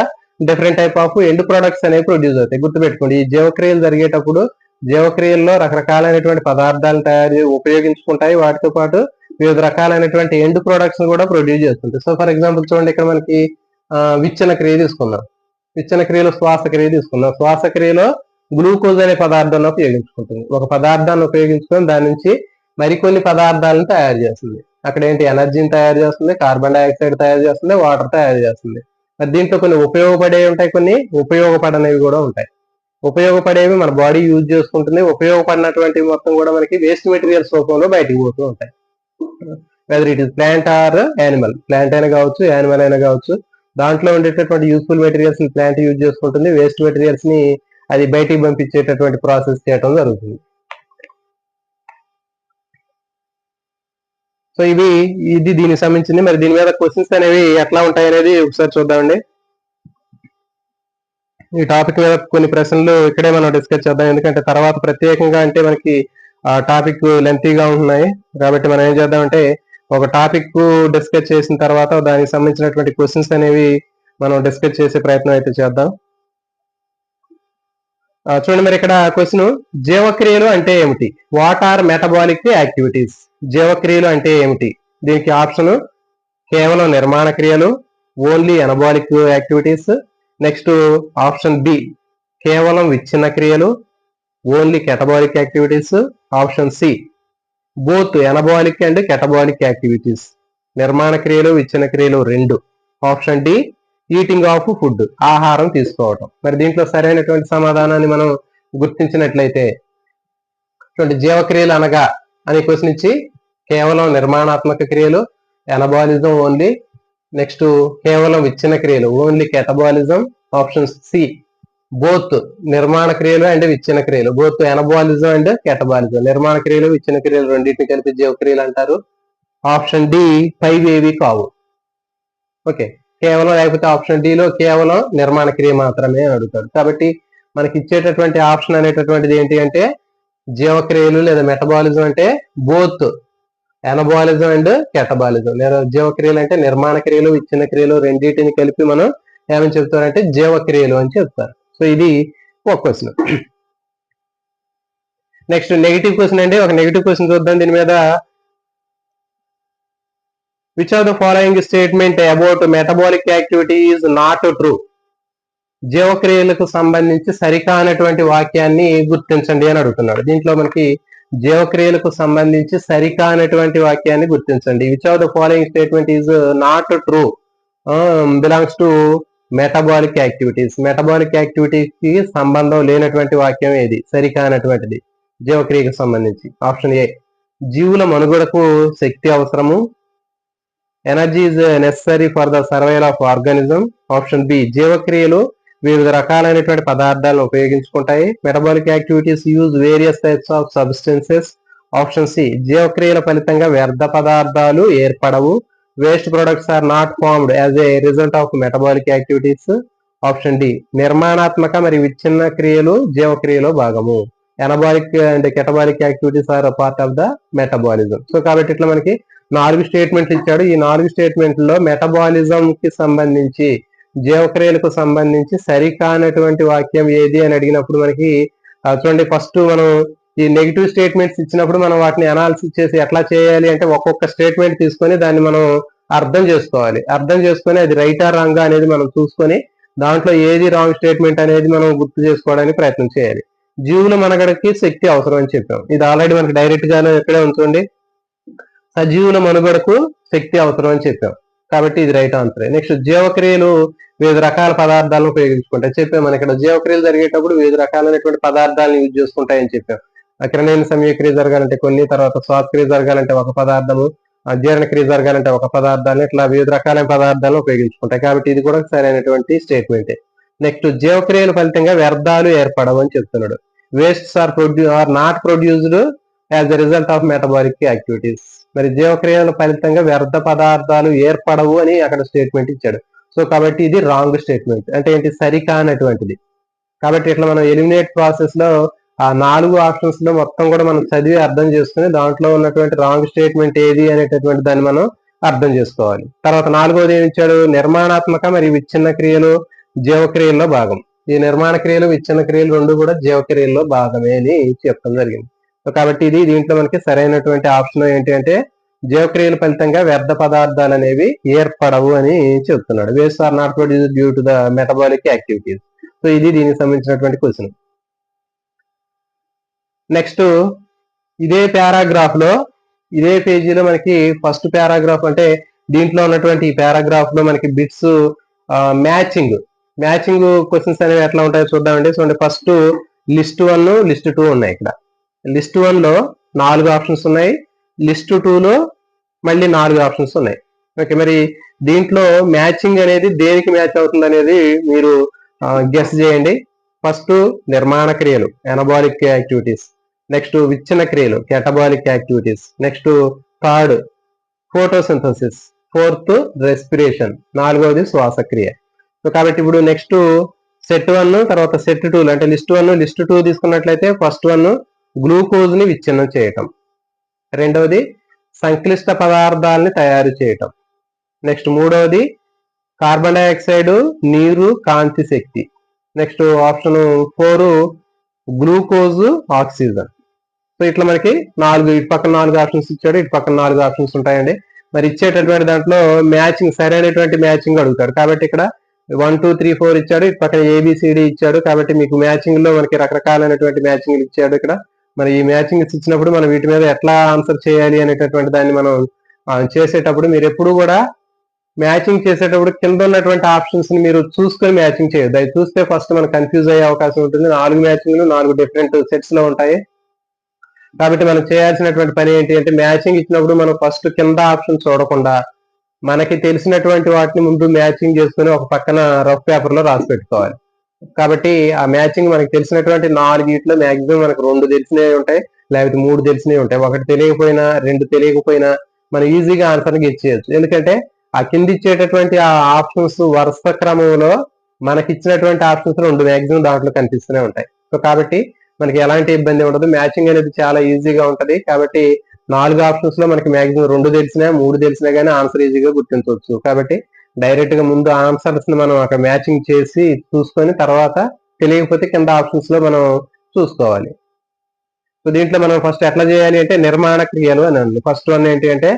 different type of end products అనేవి ప్రొడ్యూస్ అవుతాయి. గుర్తుపెట్టుకోండి, ఈ జీవక్రియలు జరిగేటప్పుడు జీవక్రియల్లో రకరకాలైనటువంటి పదార్థాలను ఉపయోగించుకుంటాయి, వాటితో పాటు వివిధ రకాలైనటువంటి ఎండ్ ప్రొడక్ట్స్ కూడా ప్రొడ్యూస్ చేస్తుంటాయి. సో ఫర్ ఎగ్జాంపుల్ చూడండి, ఇక్కడ మనకి విచ్ఛిన్న క్రియ తీసుకుందాం. విచ్ఛిన్న క్రియలో శ్వాసక్రియ తీసుకుందాం. శ్వాసక్రియలో గ్లూకోజ్ అనే పదార్థాన్ని ఉపయోగించుకుంటుంది. ఒక పదార్థాన్ని ఉపయోగించుకొని దాని నుంచి మరికొన్ని పదార్థాలను తయారు చేస్తుంది. అక్కడ ఏంటి, ఎనర్జీని తయారు చేస్తుంది, కార్బన్ డైఆక్సైడ్ తయారు చేస్తుంది, వాటర్ తయారు చేస్తుంది. మరి దీంట్లో కొన్ని ఉపయోగపడేవి ఉంటాయి, కొన్ని ఉపయోగపడనివి కూడా ఉంటాయి. ఉపయోగపడేవి మన బాడీ యూజ్ చేసుకుంటుంది, ఉపయోగపడినటువంటి మొత్తం కూడా మనకి వేస్ట్ మెటీరియల్స్ రూపంలో బయటకు పోతూ ఉంటాయి. Whether it is plant or animal, plant అయినా కావచ్చు, యానిమల్ అయినా కావచ్చు. దాంట్లో ఉండేటటువంటి యూస్ఫుల్ మెటీరియల్స్ ని ప్లాంట్ యూజ్ చేసుకుంటుంది, వేస్ట్ మెటీరియల్స్ ని అది బయటికి పంపించేటటువంటి ప్రాసెస్ చేయడం జరుగుతుంది. సో ఇది దీనికి సంబంధించింది. మరి దీని మీద క్వశ్చన్స్ అనేవి ఎట్లా ఉంటాయి అనేది ఒకసారి చూద్దామండి. ఈ టాపిక్ మీద కొన్ని ప్రశ్నలు ఇక్కడే మనం డిస్కస్ చేద్దాం, ఎందుకంటే తర్వాత ప్రత్యేకంగా అంటే మనకి ఆ టాపిక్ లెంతీగా ఉంటున్నాయి. కాబట్టి మనం ఏం చేద్దామంటే ఒక టాపిక్ డిస్కస్ చేసిన తర్వాత దానికి సంబంధించినటువంటి క్వశ్చన్స్ అనేవి మనం డిస్కస్ చేసే ప్రయత్నం అయితే చేద్దాం. చూడండి, మరి ఇక్కడ క్వశ్చన్, జీవక్రియలు అంటే ఏమిటి? What are metabolic activities? జీవక్రియలు అంటే ఏమిటి? దీనికి ఆప్షన్ కేవలం నిర్మాణ క్రియలు, only anabolic activities. Next option B కేవలం విచ్ఛిన్న క్రియలు, only catabolic activities. Option C both anabolic and catabolic activities, నిర్మాణ క్రియలు విచ్ఛిన్న క్రియలు రెండు. Option D eating of food, ఆహారం తీసుకోవటం. మరి దీంట్లో సరైనటువంటి సమాధానాన్ని మనం గుర్తించినట్లయితే చూడండి, జీవక్రియలు అనగా అనే క్వశ్చన్ ఇచ్చి కేవలం నిర్మాణాత్మక క్రియలు, ఎనబాలిజం ఓన్లీ. నెక్స్ట్ కేవలం విచ్ఛిన్న క్రియలు, only catabolism. Option C both నిర్మాణ క్రియలు అండ్ విచ్ఛిన్న క్రియలు, బోత్ ఎనబాలిజం అండ్ కెటబాలిజం, నిర్మాణ క్రియలు విచ్ఛిన్న క్రియలు రెండింటిని కలిపి జీవక్రియలు అంటారు. ఆప్షన్ డి 5 ఏవి కావు. ఓకే, కేవలం, లేకపోతే ఆప్షన్ డి లో కేవలం నిర్మాణ క్రియ మాత్రమే అడుగుతాడు. కాబట్టి మనకి ఇచ్చేటటువంటి ఆప్షన్ అనేటటువంటిది ఏంటి అంటే జీవక్రియలు లేదా మెటబాలిజం అంటే బోత్ ఎనబాలిజం అండ్ కెటబాలిజం. జీవక్రియలు అంటే నిర్మాణ క్రియలు విచ్ఛిన్న క్రియలు రెండింటిని కలిపి మనం ఏమని చెప్తారంటే జీవక్రియలు అని చెప్తారు. సో ఇది ఒక క్వశ్చన్. నెక్స్ట్ నెగిటివ్ క్వశ్చన్ అండి, ఒక నెగిటివ్ క్వశ్చన్ చూద్దాం దీని మీద. Which of the following statement about metabolic activity is not true? జీవక్రియలకు సంబంధించి సరికానటువంటి వాక్యాన్ని గుర్తించండి అని అడుగుతున్నాడు. దీంట్లో మనకి జీవక్రియలకు సంబంధించి సరికానటువంటి వాక్యాన్ని గుర్తించండి. Which of the following statement is not true belongs to metabolic activities. Metabolic activities కి సంబంధం లేనటువంటి వాక్యం ఏది, సరికానటువంటిది జీవక్రియకు సంబంధించి? ఆప్షన్ ఏ, జీవుల మనుగడకు శక్తి అవసరము. Energy is necessary for the survival of organism. Option B, జీవక్రియలు వివిధ రకాలైనటువంటి పదార్థాలను ఉపయోగించుకుంటాయి. Metabolic activities use various types of substances. Option C, జీవక్రియల ఫలితంగా వ్యర్థ పదార్థాలు ఏర్పడవు. Waste products are not formed as a result of metabolic activities. Option D, నిర్మాణాత్మక మరియు విచ్ఛిన్న క్రియలు జీవక్రియలో భాగము. Anabolic and catabolic activities are part of the metabolism. So కాబట్టి ఇట్లా మనకి 4 స్టేట్మెంట్లు ఇచ్చాడు. ఈ 4 స్టేట్మెంట్లో మెటబాలిజం కి సంబంధించి, జీవక్రియలకు సంబంధించి సరికానటువంటి వాక్యం ఏది అని అడిగినప్పుడు మనకి చూడండి, ఫస్ట్ మనం ఈ నెగిటివ్ స్టేట్మెంట్స్ ఇచ్చినప్పుడు మనం వాటిని అనాలిసిస్ చేసి ఎట్లా చేయాలి అంటే ఒక్కొక్క స్టేట్మెంట్ తీసుకొని దాన్ని మనం అర్థం చేసుకోవాలి. అర్థం చేసుకొని అది రైటా రాంగా అనేది మనం చూసుకొని దాంట్లో ఏది రాంగ్ స్టేట్మెంట్ అనేది మనం గుర్తు చేసుకోవడానికి ప్రయత్నం చేయాలి. జీవుల మనుగడకి శక్తి అవసరం అని చెప్పాం. ఇది ఆల్రెడీ మనకి డైరెక్ట్ గానే ఇక్కడే ఉంచండి. సజీవుల మనుగడకు శక్తి అవసరం అని చెప్పాం, కాబట్టి ఇది రైట్ ఆన్సర్. నెక్స్ట్, జీవక్రియలు వివిధ రకాల పదార్థాలను ఉపయోగించుకుంటాయి చెప్పాం. మన ఇక్కడ జీవక్రియలు జరిగేటప్పుడు వివిధ రకాలైనటువంటి పదార్థాలను యూజ్ చేసుకుంటాయని చెప్పాం. కిరణేన సమయక్రియ జరగాలంటే కొన్ని, తర్వాత శ్వాసక్రియ జరగాలంటే ఒక పదార్థము, జీర్ణక్రియ జరగాలంటే ఒక పదార్థాలను, ఇట్లా వివిధ రకాలైన పదార్థాలను ఉపయోగించుకుంటాయి. కాబట్టి ఇది కూడా సరైనటువంటి స్టేట్మెంటే. నెక్స్ట్, జీవక్రియల ఫలితంగా వ్యర్థాలు ఏర్పడవు అని చెప్తున్నాడు. Wastes are not produced as a result of metabolic activities. మరి జీవక్రియల ఫలితంగా వ్యర్థ పదార్థాలు ఏర్పడవు అని అక్కడ స్టేట్మెంట్ ఇచ్చాడు. సో కాబట్టి ఇది రాంగ్ స్టేట్మెంట్. అంటే ఏంటి, సరికానటువంటిది. కాబట్టి ఇట్లా మనం ఎలిమినేట్ ప్రాసెస్ లో ఆ 4 ఆప్షన్స్ లో మొత్తం కూడా మనం చదివి అర్థం చేసుకుని దాంట్లో ఉన్నటువంటి రాంగ్ స్టేట్మెంట్ ఏది అనేటటువంటి దాన్ని మనం అర్థం చేసుకోవాలి. తర్వాత 4వది ఏమి ఇచ్చాడు, నిర్మాణాత్మక మరియు విచ్ఛిన్న క్రియలు జీవక్రియల్లో భాగం. ఈ నిర్మాణ క్రియలు విచ్ఛిన్న క్రియలు రెండు కూడా జీవక్రియల్లో భాగమే అని చెప్పడం జరిగింది. సో కాబట్టి ఇది దీంట్లో మనకి సరైనటువంటి ఆప్షన్ ఏంటి అంటే జీవక్రియల ఫలితంగా వ్యర్థ పదార్థాలు అనేవి ఏర్పడవు అని చెప్తున్నాడు. Waste are not produced due to the metabolic activities. So ఇది దీనికి సంబంధించినటువంటి క్వశ్చన్. నెక్స్ట్, ఇదే పారాగ్రాఫ్ లో ఇదే పేజీలో మనకి ఫస్ట్ పారాగ్రాఫ్ అంటే దీంట్లో ఉన్నటువంటి ఈ పారాగ్రాఫ్ లో మనకి బిట్స్ మ్యాచింగ్ క్వశ్చన్స్ అనేవి ఎట్లా ఉంటాయో చూద్దామండి. చూడండి, ఫస్ట్ లిస్ట్ 1, లిస్ట్ 2 ఉన్నాయి. ఇక్కడ లిస్ట్ 1 లో 4 ఆప్షన్స్ ఉన్నాయి, లిస్ట్ 2 లో మళ్ళీ 4 ఆప్షన్స్ ఉన్నాయి. ఓకే, మరి దీంట్లో మ్యాచింగ్ అనేది దేనికి మ్యాచ్ అవుతుంది అనేది మీరు గెస్ చేయండి. ఫస్ట్ నిర్మాణ క్రియలు ఎనబాలిక్ యాక్టివిటీస్, నెక్స్ట్ విచ్ఛిన్న క్రియలు catabolic activities, next third photosynthesis, fourth respiration, 4వది శ్వాసక్రియ. సో కాబట్టి ఇప్పుడు నెక్స్ట్ సెట్ 1 తర్వాత సెట్ 2 అంటే లిస్ట్ 1 లిస్ట్ 2 తీసుకున్నట్లయితే ఫస్ట్ 1 గ్లూకోజ్ ని విచ్ఛిన్నం చేయటం, రెండవది సంక్లిష్ట పదార్థాలని తయారు చేయటం, నెక్స్ట్ 3వది కార్బన్ డైఆక్సైడ్, నీరు, కాంతి శక్తి, next option 4 glucose, oxygen. So ఇట్లా మనకి 4 ఇటు పక్కన 4 ఆప్షన్స్ ఇచ్చాడు, ఇటు పక్కన 4 ఆప్షన్స్ ఉంటాయండి. మరి ఇచ్చేటటువంటి దాంట్లో మ్యాచింగ్ సరైనటువంటి మ్యాచింగ్ అడుగుతాడు. కాబట్టి ఇక్కడ 1, 2, 3, 4 ఇచ్చాడు, ఇటు పక్కన ABCD ఇచ్చాడు. కాబట్టి మీకు మ్యాచింగ్ లో మనకి రకరకాలైనటువంటి మ్యాచింగ్ ఇచ్చాడు. ఇక్కడ మరి ఈ మ్యాచింగ్ ఇచ్చినప్పుడు మనం వీటి మీద ఎట్లా ఆన్సర్ చేయాలి అనేటటువంటి దాన్ని మనం చేసేటప్పుడు మీరు ఎప్పుడు కూడా మ్యాచింగ్ చేసేటప్పుడు కింద ఉన్నటువంటి ఆప్షన్స్ ని మీరు చూసుకొని మ్యాచింగ్ చేయొద్దు. అది చూస్తే ఫస్ట్ మనకు కన్ఫ్యూజ్ అయ్యే అవకాశం ఉంటుంది. 4 మ్యాచింగ్లు 4 డిఫరెంట్ సెట్స్ లో ఉంటాయి. కాబట్టి మనం చేయాల్సినటువంటి పని ఏంటి అంటే మ్యాచింగ్ ఇచ్చినప్పుడు మనం ఫస్ట్ కింద ఆప్షన్ చూడకుండా మనకి తెలిసినటువంటి వాటిని ముందు మ్యాచింగ్ చేసుకుని ఒక పక్కన రఫ్ పేపర్ లో రాసి పెట్టుకోవాలి. కాబట్టి ఆ మ్యాచింగ్ మనకి తెలిసినటువంటి 4 మాక్సిమం మనకు 2 తెలిసినవి ఉంటాయి, లేకపోతే 3 తెలిసినవి ఉంటాయి. 1 తెలియకపోయినా 2 తెలియకపోయినా మనం ఈజీగా ఆన్సర్ గెట్ చేయొచ్చు. ఎందుకంటే ఆ కింద ఇచ్చేటటువంటి ఆ ఆప్షన్స్ వరుస క్రమంలో మనకి ఇచ్చినటువంటి ఆప్షన్స్ 2 మాక్సిమం దాంట్లో కనిపిస్తూనే ఉంటాయి. సో కాబట్టి మనకి ఎలాంటి ఇబ్బంది ఉండదు, మ్యాచింగ్ అనేది చాలా ఈజీగా ఉంటది. కాబట్టి 4 ఆప్షన్స్ లో మనకి మాక్సిమం 2 తెలిసినా 3 తెలిసినా కానీ ఆన్సర్ ఈజీగా గుర్తించవచ్చు. కాబట్టి డైరెక్ట్ గా ముందు ఆన్సర్స్ ని మనం అక్కడ మ్యాచింగ్ చేసి చూసుకొని తర్వాత తెలియకపోతే కింద ఆప్షన్స్ లో మనం చూసుకోవాలి. సో దీంట్లో మనం ఫస్ట్ ఎట్లా చేయాలి అంటే నిర్మాణ క్రియలు అని అన్నాడు. ఫస్ట్ వన్ ఏంటి అంటే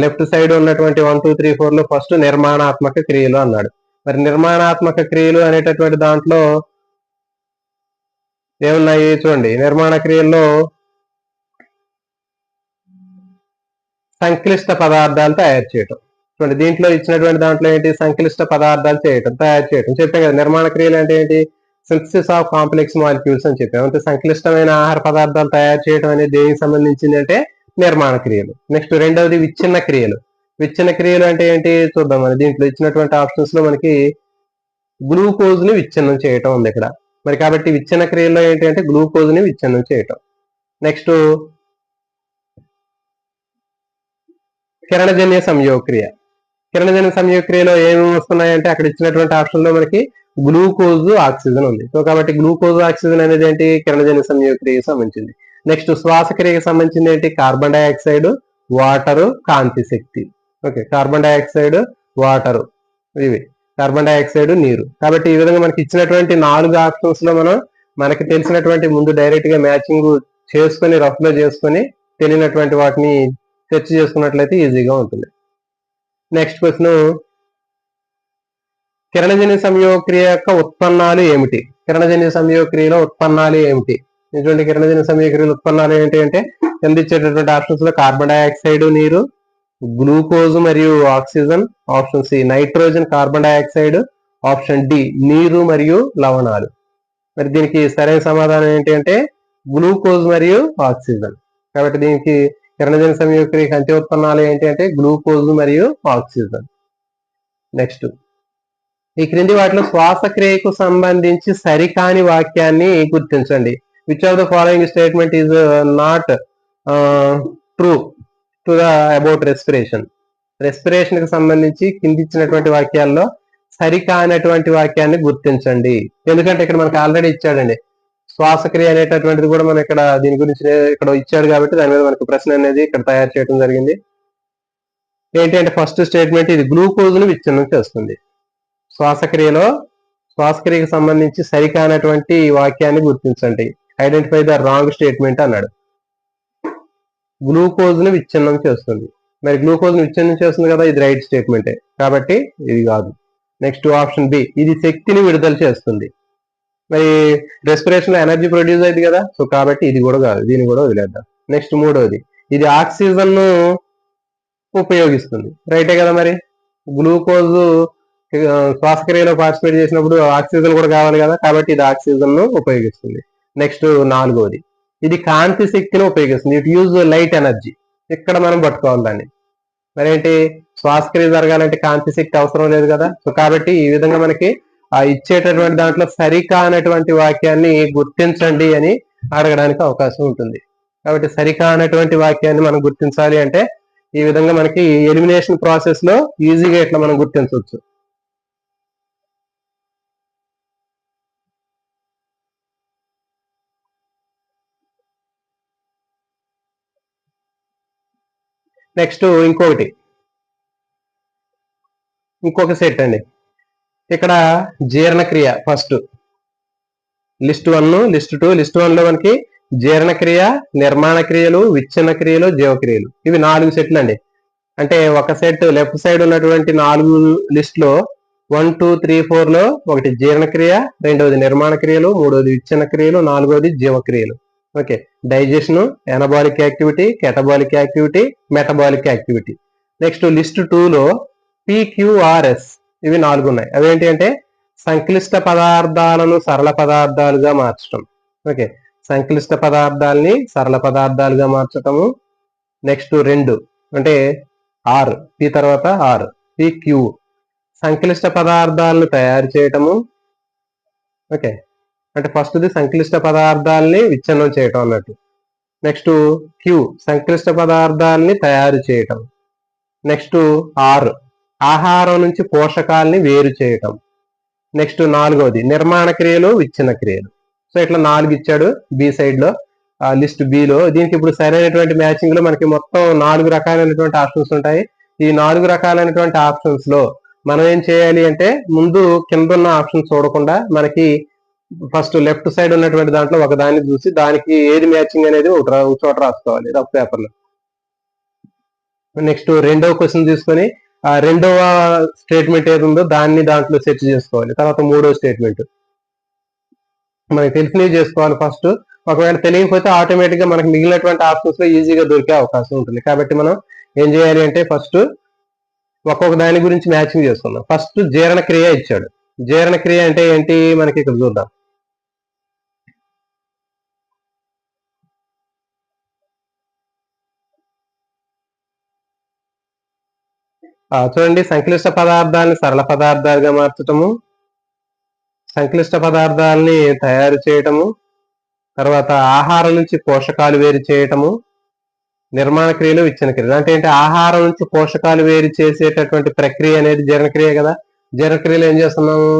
లెఫ్ట్ సైడ్ ఉన్నటువంటి 1, 2, 3, 4 లో ఫస్ట్ నిర్మాణాత్మక క్రియలు అన్నాడు. మరి నిర్మాణాత్మక క్రియలు అనేటటువంటి దాంట్లో ఏమున్నాయి చూడండి. నిర్మాణ క్రియల్లో సంక్లిష్ట పదార్థాలు తయారు చేయటం. చూడండి, దీంట్లో ఇచ్చినటువంటి దాంట్లో ఏంటి, సంక్లిష్ట పదార్థాలు తయారు చేయటం చెప్పాం కదా. నిర్మాణ క్రియలు అంటే ఏంటి, సింథసిస్ ఆఫ్ కాంప్లెక్స్ మాలిక్యూల్స్ అని చెప్పాం. అంటే సంక్లిష్టమైన ఆహార పదార్థాలు తయారు చేయడం అనేది దేనికి సంబంధించింది అంటే నిర్మాణ క్రియలు. నెక్స్ట్ రెండవది విచ్ఛిన్న క్రియలు. విచ్ఛిన్న క్రియలు అంటే ఏంటి చూద్దాం. మరి దీంట్లో ఇచ్చినటువంటి ఆప్షన్స్ లో మనకి గ్లూకోజ్ ని విచ్ఛిన్నం చేయటం ఉంది ఇక్కడ. మరి కాబట్టి విచ్ఛిన్న క్రియల్లో ఏంటి అంటే గ్లూకోజ్ ని విచ్ఛిన్నం చేయటం. నెక్స్ట్ కిరణజన్య సంయోగక్రియ. కిరణజన్య సంయోగక్రియలో ఏమేమి వస్తున్నాయంటే అక్కడ ఇచ్చినటువంటి ఆప్షన్ లో మనకి గ్లూకోజ్ ఆక్సిజన్ ఉంది. సో కాబట్టి గ్లూకోజ్ ఆక్సిజన్ అనేది ఏంటి, కిరణజన్య సంయోగక్రియకి సంబంధించింది. నెక్స్ట్ శ్వాసక్రియకి సంబంధించింది ఏంటి, కార్బన్ డైఆక్సైడ్, వాటరు, కాంతి శక్తి. ఓకే, కార్బన్ డైఆక్సైడ్, వాటరు, ఇవి కార్బన్ డైఆక్సైడ్, నీరు. కాబట్టి ఈ విధంగా మనకి ఇచ్చినటువంటి 4 ఆప్షన్స్ లో మనకి తెలిసినటువంటి ముందు డైరెక్ట్ గా మ్యాచింగ్ చేసుకొని రఫ్ లో చేసుకొని తెలియనటువంటి వాటిని సెర్చ్ చేసుకున్నట్లయితే ఈజీగా ఉంటుంది. నెక్స్ట్ క్వశ్చన్, కిరణజన్య సంయోగక్రియ యొక్క ఉత్పన్నాలు ఏమిటి? కిరణజన్య సంయోగక్రియలో ఉత్పన్నాలు ఏమిటి? ఇటువంటి కిరణజన్య సంయోగక్రియల ఉత్పన్నాలు ఏంటి అంటే కింద ఇచ్చేటటువంటి ఆప్షన్స్ లో కార్బన్ డైఆక్సైడ్, నీరు, గ్లూకోజ్ మరియు oxygen, option C nitrogen, carbon dioxide, option D నీరు మరియు లవణాలు. మరి దీనికి సరైన సమాధానం ఏంటి అంటే గ్లూకోజ్ మరియు ఆక్సిజన్. కాబట్టి దీనికి కిరణజన్య సంయోగక్రియకి అంత్య ఉత్పన్నాలు ఏంటి అంటే గ్లూకోజ్ మరియు ఆక్సిజన్. నెక్స్ట్, ఈ క్రింది వాటిలో శ్వాసక్రియకు సంబంధించి సరికాని వాక్యాన్ని గుర్తించండి. Which of the following statement is not true to the about respiration. Respiration కి సంబంధించి కింది ఇచ్చినటువంటి వాక్యాల్లో సరికానటువంటి వాక్యాన్ని గుర్తించండి. ఎందుకంటే ఇక్కడ మనకు ఆల్రెడీ ఇచ్చాడండి శ్వాసక్రియ అనేటటువంటిది కూడా మనం ఇక్కడ దీని గురించి ఇక్కడ ఇచ్చాడు కాబట్టి దాని మీద మనకు ప్రశ్న అనేది ఇక్కడ తయారు చేయడం జరిగింది. ఏంటి అంటే ఫస్ట్ స్టేట్మెంట్, ఇది గ్లూకోజ్ ను విచ్ఛిన్నం చేస్తుంది. శ్వాసక్రియకు సంబంధించి సరికానటువంటి వాక్యాన్ని గుర్తించండి. ఐడెంటిఫై ద రాంగ్ స్టేట్మెంట్ అన్నాడు. గ్లూకోజ్ ను విచ్ఛిన్నం చేస్తుంది. మరి గ్లూకోజ్ ను విచ్ఛిన్నం చేస్తుంది కదా, ఇది రైట్ స్టేట్మెంటే కాబట్టి ఇది కాదు. నెక్స్ట్ ఆప్షన్ బి, ఇది శక్తిని విడుదల చేస్తుంది. మరి రెస్పిరేషన్ లో ఎనర్జీ ప్రొడ్యూస్ అయింది కదా, సో కాబట్టి ఇది కూడా కాదు, దీన్ని కూడా వదిలేద్దాం. నెక్స్ట్ మూడవది, ఇది ఆక్సిజన్ ను ఉపయోగిస్తుంది. రైటే కదా. మరి గ్లూకోజ్ శ్వాసక్రియలో పార్టిసిపేట్ చేసినప్పుడు ఆక్సిజన్ కూడా కావాలి కదా, కాబట్టి ఇది ఆక్సిజన్ ను ఉపయోగిస్తుంది. నెక్స్ట్ నాలుగవది, ఇది కాంతి శక్తిని ఉపయోగిస్తుంది. It use light energy. ఇక్కడ మనం పట్టుకోవాలి దాన్ని. మరేంటి, శ్వాసక్రియ జరగాలంటే కాంతి శక్తి అవసరం లేదు కదా, సో కాబట్టి ఈ విధంగా మనకి ఆ ఇచ్చేటటువంటి దాంట్లో సరికానటువంటి వాక్యాన్ని గుర్తించండి అని అడగడానికి అవకాశం ఉంటుంది. కాబట్టి సరికానటువంటి వాక్యాన్ని మనం గుర్తించాలి అంటే ఈ విధంగా మనకి ఎలిమినేషన్ ప్రాసెస్ లో ఈజీగా ఇట్లా మనం గుర్తించవచ్చు. నెక్స్ట్ ఇంకొక సెట్ అండి. ఇక్కడ జీర్ణక్రియ ఫస్ట్ లిస్ట్ 1, లిస్ట్ 2. లిస్ట్ 1 లో మనకి జీర్ణక్రియ, నిర్మాణ క్రియలు, విచ్ఛిన్న క్రియలు, జీవక్రియలు, ఇవి 4 సెట్లు అండి. అంటే ఒక సెట్ లెఫ్ట్ సైడ్ ఉన్నటువంటి 4 లిస్ట్ లో 1, 2, 3, 4 లో ఒకటి జీర్ణక్రియ, రెండవది నిర్మాణ క్రియలు, మూడవది విచ్ఛిన్న క్రియలు, నాలుగవది జీవక్రియలు. Okay, digestion, anabolic activity, catabolic activity, metabolic activity. Next list 2 లో PQRS, ఇవి 4 ఉన్నాయి. అవేంటి అంటే సంక్లిష్ట పదార్థాలను సరళ పదార్థాలుగా మార్చడం. ఓకే, సంక్లిష్ట పదార్థాలని సరళ పదార్థాలుగా మార్చటము. నెక్స్ట్ 2 అంటే R, P తర్వాత R, PQ సంక్లిష్ట పదార్థాలను తయారు చేయటము. ఓకే, అంటే ఫస్ట్ది సంక్లిష్ట పదార్థాలని విచ్ఛిన్నం చేయటం అన్నట్టు. నెక్స్ట్ Q సంక్లిష్ట పదార్థాలని తయారు చేయటం. నెక్స్ట్ R ఆహారం నుంచి పోషకాలని వేరు చేయటం. నెక్స్ట్ 4వది నిర్మాణ క్రియలు, విచ్ఛిన్న క్రియలు. సో ఇట్లా 4 ఇచ్చాడు బి సైడ్ లో, లిస్ట్ బి లో. దీనికి ఇప్పుడు సరైనటువంటి మ్యాచింగ్ లో మనకి మొత్తం 4 రకాలైనటువంటి ఆప్షన్స్ ఉంటాయి. ఈ 4 రకాలైనటువంటి ఆప్షన్స్ లో మనం ఏం చేయాలి అంటే ముందు కింద ఉన్న ఆప్షన్ చూడకుండా మనకి ఫస్ట్ లెఫ్ట్ సైడ్ ఉన్నటువంటి దాంట్లో ఒక దాన్ని చూసి దానికి ఏది మ్యాచింగ్ అనేది ఒక చోట రాసుకోవాలి రఫ్ పేపర్ లో. నెక్స్ట్ రెండవ క్వశ్చన్ తీసుకొని రెండవ స్టేట్మెంట్ ఏది ఉందో దాన్ని దాంట్లో సెర్చ్ చేసుకోవాలి. తర్వాత మూడో స్టేట్మెంట్ మనకి తెలిసినవి చేసుకోవాలి ఫస్ట్. ఒకవేళ తెలియకపోతే ఆటోమేటిక్ గా మనకి మిగిలినటువంటి ఆప్షన్స్ లో ఈజీగా దొరికే అవకాశం ఉంటుంది. కాబట్టి మనం ఏం చేయాలి అంటే ఫస్ట్ ఒక్కొక్క దాని గురించి మ్యాచింగ్ చేసుకుందాం. ఫస్ట్ జీర్ణక్రియ ఇచ్చాడు. జీర్ణక్రియ అంటే ఏంటి మనకి ఇక్కడ చూద్దాం. చూడండి, సంక్లిష్ట పదార్థాలని సరళ పదార్థాలుగా మార్చటము, సంక్లిష్ట పదార్థాలని తయారు చేయటము, తర్వాత ఆహారం నుంచి పోషకాలు వేరు చేయటము, నిర్మాణ క్రియలు విచ్ఛిన్న క్రియలు. అంటే ఏంటి, ఆహారం నుంచి పోషకాలు వేరు చేసేటటువంటి ప్రక్రియ అనేది జీర్ణక్రియ కదా. జీర్ణక్రియలో ఏం చేస్తున్నాము,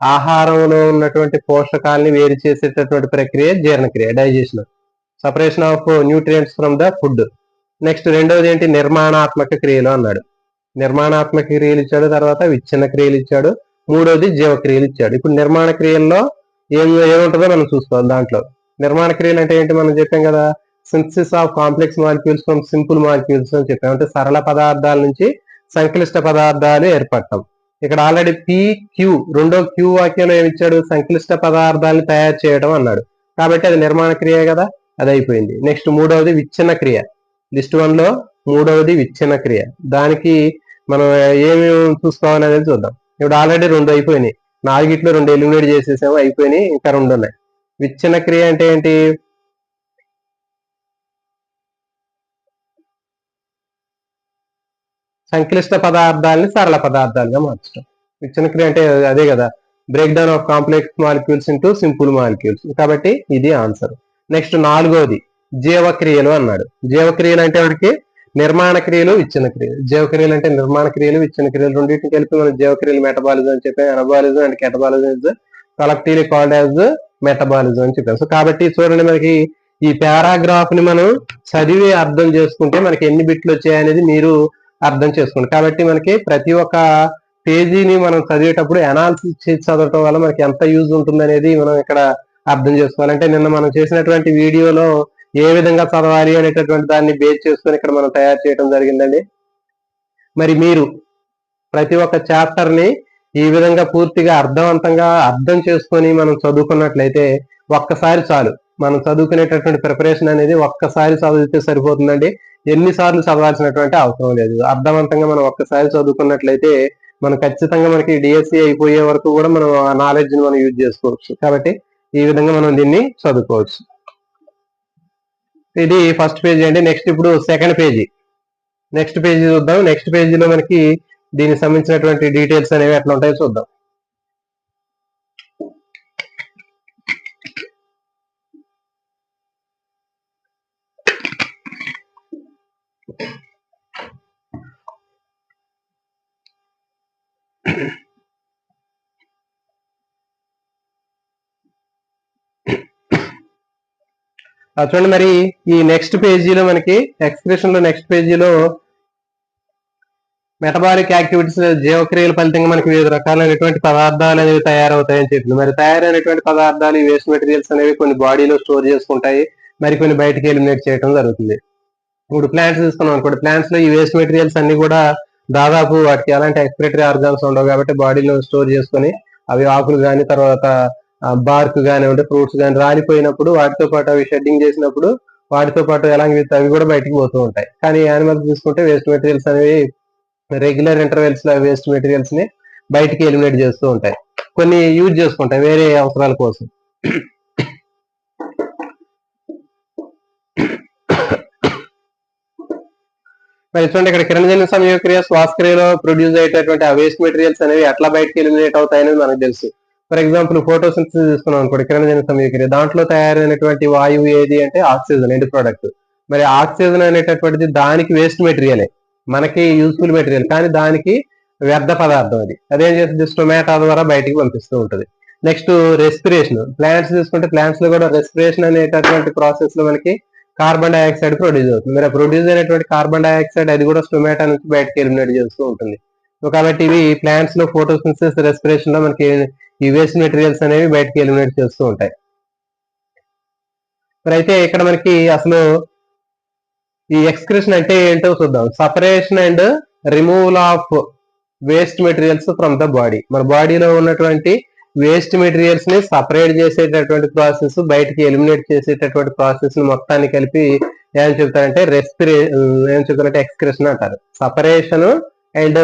ఆహారంలో ఉన్నటువంటి పోషకాలని వేరు చేసేటటువంటి ప్రక్రియ జీర్ణక్రియ, digestion, separation of nutrients from the food. Next రెండవది ఏంటి, నిర్మాణాత్మక క్రియలు అన్నాడు. నిర్మాణాత్మక క్రియలు ఇచ్చాడు, తర్వాత విచ్ఛిన్న క్రియలు ఇచ్చాడు, మూడోది జీవక్రియలు ఇచ్చాడు. ఇప్పుడు నిర్మాణ క్రియల్లో ఏముంటుందో మనం చూసుకోవాలి. దాంట్లో నిర్మాణ క్రియలు అంటే ఏంటి మనం చెప్పాం కదా, synthesis of complex molecules from simple molecules అని చెప్పాం. అంటే సరళ పదార్థాల నుంచి సంక్లిష్ట పదార్థాలు ఏర్పడటం. ఇక్కడ ఆల్రెడీ PQ రెండో Q వాక్యంలో ఏమిచ్చాడు, సంక్లిష్ట పదార్థాలను తయారు చేయడం అన్నాడు. కాబట్టి అది నిర్మాణ క్రియ కదా, అది అయిపోయింది. నెక్స్ట్ మూడవది విచ్ఛిన్న క్రియ. లిస్ట్ 1 లో మూడవది విచ్ఛిన్న క్రియ. దానికి మనం ఏమి చూసుకోవాలి అనేది చూద్దాం. ఇప్పుడు ఆల్రెడీ 2 అయిపోయినాయి, 4 2 ఎలిమినేట్ చేసేసాము, అయిపోయినాయి, ఇంకా 2 ఉన్నాయి. విచ్ఛిన్న క్రియ అంటే ఏంటి, సంక్లిష్ట పదార్థాలని సరళ పదార్థాలుగా మార్చడం. విచ్ఛిన్న క్రియ అంటే అదే కదా, break down of complex molecules into simple molecules. కాబట్టి ఇది ఆన్సర్. నెక్స్ట్ నాలుగోది జీవక్రియలు అన్నాడు. జీవక్రియలు అంటే వాడికి నిర్మాణ క్రియలు విచ్ఛిన్న క్రియలు. జీవక్రియలు అంటే నిర్మాణ క్రియలు విచ్ఛిన్న క్రియలు రెండింటిని కలిపి మనం జీవక్రియలు మెటబాలిజం అని చెప్పాం. Anabolism and catabolism is collectively called as metabolism అని చెప్పాం. సో కాబట్టి చూడండి, మనకి ఈ పారాగ్రాఫ్ ని మనం చదివి అర్థం చేసుకుంటే మనకి ఎన్ని బిట్లు వచ్చాయనేది మీరు అర్థం చేసుకోండి. కాబట్టి మనకి ప్రతి ఒక్క పేజీని మనం చదివేటప్పుడు అనాలిసిస్ చేసి చదవటం వల్ల మనకి ఎంత యూజ్ ఉంటుంది అనేది మనం ఇక్కడ అర్థం చేసుకోవాలంటే నిన్న మనం చేసినటువంటి వీడియోలో ఏ విధంగా చదవాలి అనేటటువంటి దాన్ని బేస్ చేసుకొని ఇక్కడ మనం తయారు చేయడం జరిగిందండి. మరి మీరు ప్రతి ఒక్క చాప్టర్ ని ఈ విధంగా పూర్తిగా అర్థవంతంగా అర్థం చేసుకొని మనం చదువుకున్నట్లయితే ఒక్కసారి చాలు, మనం చదువుకునేటటువంటి ప్రిపరేషన్ అనేది ఒక్కసారి చదివితే సరిపోతుందండి. ఎన్నిసార్లు చదవాల్సినటువంటి అవసరం లేదు. అర్థవంతంగా మనం ఒక్కసారి చదువుకున్నట్లయితే మనం ఖచ్చితంగా మనకి డిఎస్సి అయిపోయే వరకు కూడా మనం ఆ నాలెడ్జ్ ని మనం యూజ్ చేసుకోవచ్చు. కాబట్టి ఈ విధంగా మనం దీన్ని చదువుకోవచ్చు. ఇది ఫస్ట్ పేజీ అండి. నెక్స్ట్ ఇప్పుడు సెకండ్ పేజీ. నెక్స్ట్ పేజీ చూద్దాం. నెక్స్ట్ పేజీలో మనకి దీనికి సంబంధించినటువంటి డీటెయిల్స్ అనేవి ఎట్లా ఉంటాయో చూద్దాం. చూడండి, మరి ఈ నెక్స్ట్ పేజీలో మనకి ఎక్స్ప్రెషన్ లో నెక్స్ట్ పేజీలో మెటబాలిక్ యాక్టివిటీస్ జీవక్రియల ఫలితంగా మనకి వివిధ రకాలైనటువంటి పదార్థాలు అనేవి తయారవుతాయని చెప్పింది. మరి తయారైనటువంటి పదార్థాలు ఈ వేస్ట్ మెటీరియల్స్ అనేవి కొన్ని బాడీలో స్టోర్ చేసుకుంటాయి, మరి కొన్ని బయటకి ఎలిమినేట్ చేయడం జరుగుతుంది. ఇప్పుడు ప్లాంట్స్ తీసుకున్నాం అనుకోండి, ప్లాంట్స్ లో ఈ వేస్ట్ మెటీరియల్స్ అన్ని కూడా దాదాపు వాటికి ఎలాంటి ఎక్స్పిరేటరీ ఆర్గాన్స్ ఉండవు కాబట్టి బాడీలో స్టోర్ చేసుకొని అవి ఆకులు కానీ తర్వాత బార్క్ కానివ్వండి ఫ్రూట్స్ కానీ రాలిపోయినప్పుడు వాటితో పాటు అవి షెడ్డింగ్ చేసినప్పుడు వాటితో పాటు ఎలాంటి అవి కూడా బయటికి పోతూ ఉంటాయి. కానీ యానిమల్స్ తీసుకుంటే వేస్ట్ మెటీరియల్స్ అనేవి రెగ్యులర్ ఇంటర్వెల్స్ లో వేస్ట్ మెటీరియల్స్ ని బయటికి ఎలిమినేట్ చేస్తూ ఉంటాయి, కొన్ని యూజ్ చేసుకుంటాయి వేరే అవసరాల కోసం. మరి చూడండి, ఇక్కడ కిరణజన్య సంయోగక్రియ శ్వాసక్రియలో ప్రొడ్యూస్ అయ్యేటటువంటి ఆ వేస్ట్ మెటీరియల్స్ అనేవి ఎట్లా బయటకి ఎలిమినేట్ అవుతాయి అనేది మనకు తెలుసు. ఫర్ ఎగ్జాంపుల్ ఫోటోసింథసిస్ తీసుకున్నాం అనుకోండి, కిరణజన్య సంయోగక్రియ, దాంట్లో తయారైనటువంటి వాయువు ఏది అంటే ఆక్సిజన్, ఎండ్ ప్రోడక్ట్. మరి ఆక్సిజన్ అనేటటువంటిది దానికి వేస్ట్ మెటీరియలే, మనకి యూస్ఫుల్ మెటీరియల్, కానీ దానికి వ్యర్థ పదార్థం. అదేం చేస్తుంది, స్టొమాటా ద్వారా బయటికి పంపిస్తూ ఉంటుంది. Next respiration. ప్లాంట్స్ తీసుకుంటే ప్లాంట్స్ లో కూడా రెస్పిరేషన్ అనేటటువంటి ప్రాసెస్ లో మనకి కార్బన్ డైఆక్సైడ్ ప్రొడ్యూస్ అవుతుంది. మరి ప్రొడ్యూస్ అయినటువంటి కార్బన్ డైఆక్సైడ్ అది కూడా స్టొమాటా నుంచి బయటకి ఎలిమినేట్ చేస్తూ ఉంటుంది. సో కాబట్టి ఇవి ప్లాంట్స్ లో ఫోటోసింథసిస్ రెస్పిరేషన్ లో మనకి ఈ వేస్ట్ మెటీరియల్స్ అనేవి బయటకి ఎలిమినేట్ చేస్తూ ఉంటాయి. మరి అయితే ఇక్కడ మనకి అసలు ఈ ఎక్స్క్రిషన్ అంటే ఏంటో చూద్దాం. Separation and removal of waste materials from the body. మన బాడీలో ఉన్నటువంటి వేస్ట్ మెటీరియల్స్ ని సపరేట్ చేసేటటువంటి ప్రాసెస్, బయటికి ఎలిమినేట్ చేసేటటువంటి ప్రాసెస్ ని మొత్తాన్ని కలిపి ఏం చెప్తారంటే ఏం చెప్తారంటే ఎక్స్క్రెషన్ అంటారు. Separation and